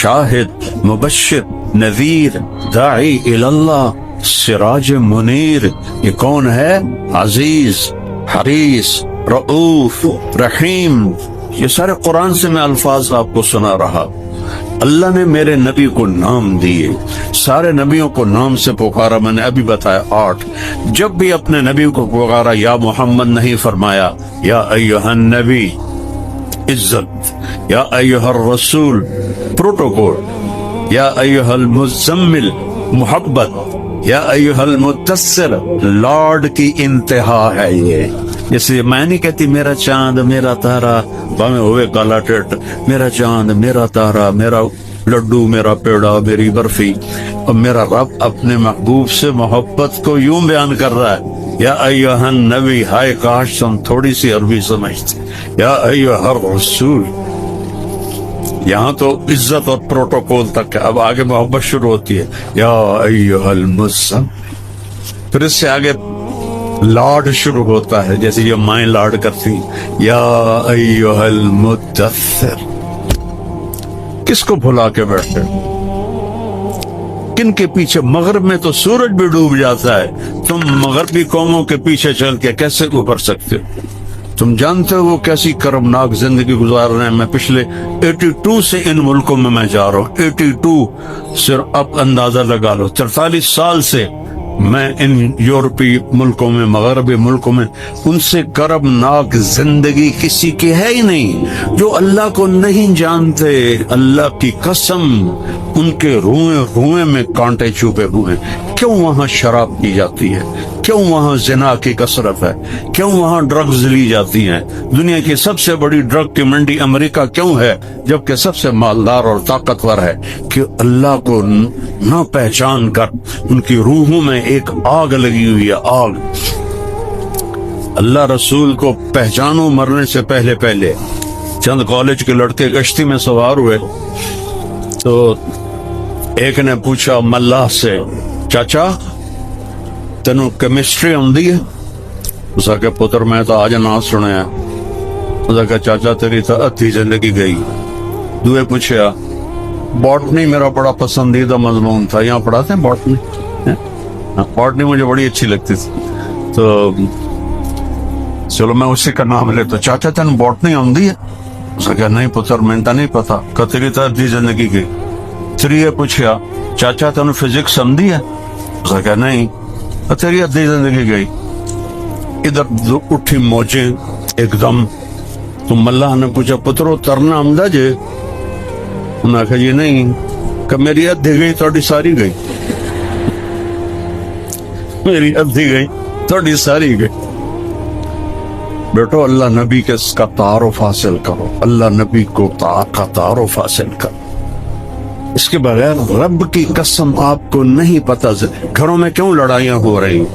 شاہد مبشر نذیر داعی اللہ سراج منیر. یہ کون ہے؟ عزیز حریص رؤوف رحیم. یہ سارے قرآن سے میں الفاظ آپ کو سنا رہا. اللہ نے میرے نبی کو نام دیے، سارے نبیوں کو نام سے پکارا. میں نے ابھی بتایا 8. جب بھی اپنے نبی کو پکارا یا محمد نہیں فرمایا، یا ایھا النبی عزت، یا ایھا الرسول پروٹوکول، یا ایھا المزمل محبت، یا ایھا المدثر لارڈ کی انتہا ہے. یہ جیسے میں نہیں کہتی میرا چاند میرا تارا باہیں ہوئے کالا ٹٹ، میرا چاند میرا تارا میرا لڈو میرا پیڑا میری برفی. اور میرا رب اپنے محبوب سے محبت کو یوں بیان کر رہا ہے، یا ایھا النبی. ہائے کاش تم تھوڑی سی عربی سمجھتے. یا ایھا الرسول. یہاں تو عزت اور پروٹوکول تک ہے، اب آگے محبت شروع ہوتی ہے. یا ایھا المزمل. پھر اس سے آگے لاڈ شروع ہوتا ہے، جیسے یہ مائیں لاڈ کرتی. یا ایھا المدثر. کس کو بھلا کے بیٹھے؟ کن کے پیچھے؟ مغرب میں تو سورج بھی ڈوب جاتا ہے، تم مغربی قوموں کے پیچھے چل کے کیسے ابھر سکتے ہو؟ تم جانتے ہو وہ کیسی کرمناک زندگی گزار رہے ہیں. میں پچھلے 82 سے ان ملکوں میں جا رہا ہوں. 82 صرف اب اندازہ لگا لو. 43 سال سے میں ان یورپی ملکوں میں مغربی ملکوں میں، ان سے کرمناک زندگی کسی کی ہے ہی نہیں. جو اللہ کو نہیں جانتے، اللہ کی قسم ان کے روئیں میں کانٹے چھپے ہوئے ہیں. کیوں وہاں شراب پی جاتی ہے؟ کیوں وہاں زنا کی کثرت ہے؟ کیوں وہاں ڈرگز لی جاتی ہیں؟ دنیا کی سب سے بڑی ڈرگ کی منڈی امریکہ کیوں ہے جبکہ سب سے مالدار اور طاقتور ہے؟ کہ اللہ کو نہ پہچان کر ان کی روحوں میں ایک آگ لگی ہوئی ہے. آگ. اللہ رسول کو پہچانو مرنے سے پہلے پہلے. چند کالج کے لڑکے کشتی میں سوار ہوئے تو ایک نے پوچھا ملاح سے، چاچا تینوں کیمسٹری آندی ہے؟ اس نے کہا پتر میں تو آج نہ سنیا. اس نے کہا چاچا تیری تو ادھی زندگی گئی. دوے پوچھا باٹنی میرا بڑا پسندیدہ مضمون تھا. یہاں پڑھاتے ہیں باٹنی؟ باٹنی مجھے بڑی اچھی لگتی تھی. تو چلو میں اسی کا نام لیتا. چاچا تینوں باٹنی آندی ہے؟ اس نے کہا نہیں پتر میں تو نہیں پتا. کہ تیری تو ادھی زندگی گئی. تریے پوچھا چاچا تینوں فزکس آندی ہے؟ اس نے کہا نہیں. تیری ادھی زندگی گئی. ادھر اٹھی موجیں ایک دم. تو ملاح نے پوچھا پترو ترنا آمدہ جے؟ انہوں نے کہا یہ نہیں. کہ میری ادھی گئی تھوڑی ساری گئی. میری ادھی گئی تھوڑی ساری گئی. بیٹو اللہ نبی کے اس کا تعارف حاصل کرو. اللہ نبی کو کا تعارف حاصل کرو. اس کے بغیر رب کی قسم آپ کو نہیں پتہ گھروں میں کیوں لڑائیاں ہو رہی ہیں،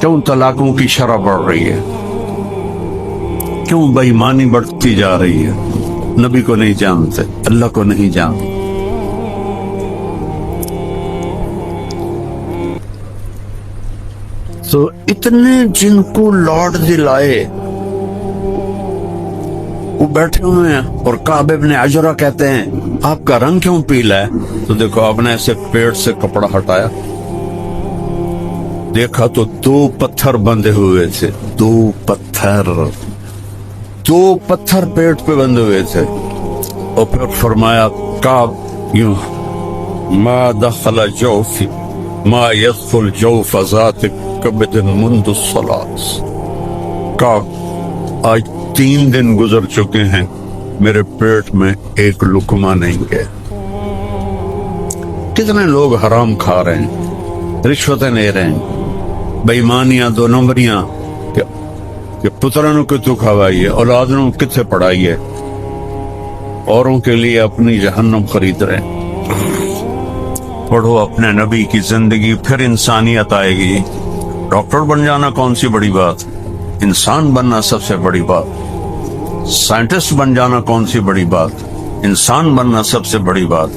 کیوں طلاقوں کی شرح بڑھ رہی ہے، کیوں بے ایمانی بڑھتی جا رہی ہے. نبی کو نہیں جانتے، اللہ کو نہیں جانتے. تو اتنے جن کو لوٹ دلائے وہ بیٹھے ہوئے ہیں. اور کعب ابن عجرہ کہتے ہیں آپ کا رنگ کیوں پیلا ہے؟ تو دیکھو آپ نے ایسے پیٹ سے کپڑا ہٹایا، دیکھا تو 2 پتھر بندھے ہوئے تھے. 2 پتھر پیٹ پہ بندھے ہوئے تھے. اور پھر فرمایا کعب یوں ما دخل جوفی ما يدخل جوف ذات کبد منذ الصلاة. کعب آج 3 دن گزر چکے ہیں میرے پیٹ میں ایک لقمہ نہیں گیا. کتنے لوگ حرام کھا رہے ہیں، رشوتیں لے رہے ہیں، بے ایمانیاں 2 نمبریاں کہ پترانوں کو تو کھوائیے، اولادوں کتنے پڑھائیے، اوروں کے لیے اپنی جہنم خرید رہے ہیں. پڑھو اپنے نبی کی زندگی، پھر انسانیت آئے گی. ڈاکٹر بن جانا کون سی بڑی بات، انسان بننا سب سے بڑی بات. سائنٹسٹ بن جانا کون سی بڑی بات، انسان بننا سب سے بڑی بات.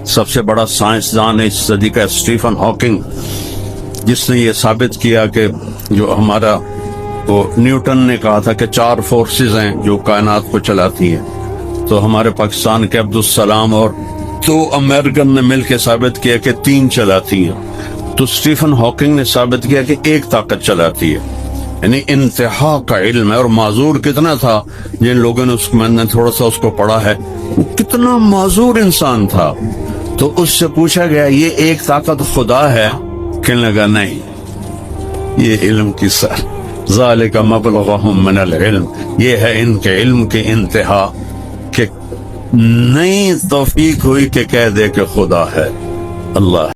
سب سے بڑا سائنسدان اس صدی کا اسٹیفن ہاکنگ، جس نے یہ ثابت کیا کہ جو ہمارا وہ نیوٹن نے کہا تھا کہ 4 فورسز ہیں جو کائنات کو چلاتی ہیں. تو ہمارے پاکستان کے عبدالسلام اور 2 امریکن نے مل کے ثابت کیا کہ 3 چلاتی ہیں، تو اسٹیفن ہاکنگ نے ثابت کیا کہ 1 طاقت چلاتی ہے. یعنی انتہا کا علم ہے. اور معذور کتنا تھا جن لوگوں نے میں نے تھوڑا سا اس کو پڑھا ہے، وہ کتنا معذور انسان تھا. تو اس سے پوچھا گیا یہ 1 طاقت خدا ہے؟ کہنے لگا نہیں، یہ علم کی سر ذالک مبلغہم من العلم، یہ ہے ان کے علم کی انتہا کہ نہیں توفیق ہوئی کہ کہہ دے کہ خدا ہے. اللہ